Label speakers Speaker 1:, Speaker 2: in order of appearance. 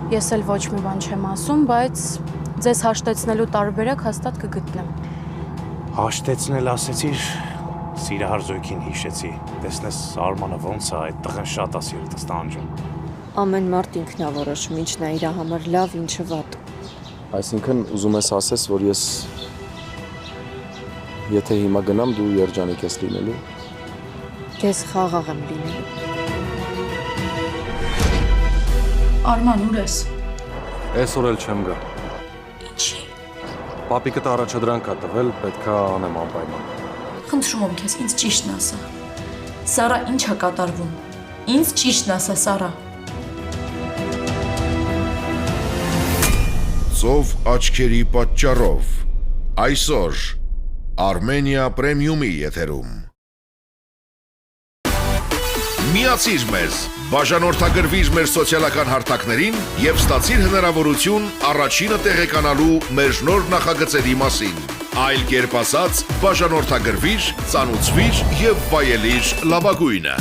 Speaker 1: Ես էլ ոչ մի բան չեմ ասում, բայց ձեզ հաշտեցնելու տարբերակ հաստատ կգտնեմ։
Speaker 2: Հաշտեցնել ասեցիր, սիրահար զույգին հիշեցի, տեսնես Արմանը ոնց է այդ տղեն շատ է սիրտս տանջում։
Speaker 3: Ամեն մարդ ինքն է որոշում, ինչն է իր համար լավ, ինչը վատ։
Speaker 4: Այսինքն ուզում ես ասես, որ ես եթե հիմա գնամ դու երջանիկ ես լինելու։
Speaker 3: Ես խաղաղ եմ լինելու։
Speaker 1: Արման, ուր ես։
Speaker 4: Այսօր էլ չեմ գա։
Speaker 1: Ինչի։
Speaker 4: Պապիկդ առաջադրանք է տվել, պետք է անեմ անպայման։
Speaker 1: Խնդրում եմ քեզ, ինձ ճիշտն ասա։ Սարա, ինչ է կատարվում։ Ինձ ճիշտն ասա, Սարա։
Speaker 5: Ծով աչքերի պատճառով այսօր Armenia Premium-ի եթերում Միացիր մեզ, բաժանորդագրվիր մեր սոցիալական հարթակներին և ստացիր հնարավորություն առաջինը տեղեկանալու մեր նոր նախագծերի մասին։ Այլ կերպ ասած, բաժանորդագրվիր, ծանուցվիր և վայելիր լավագույնը։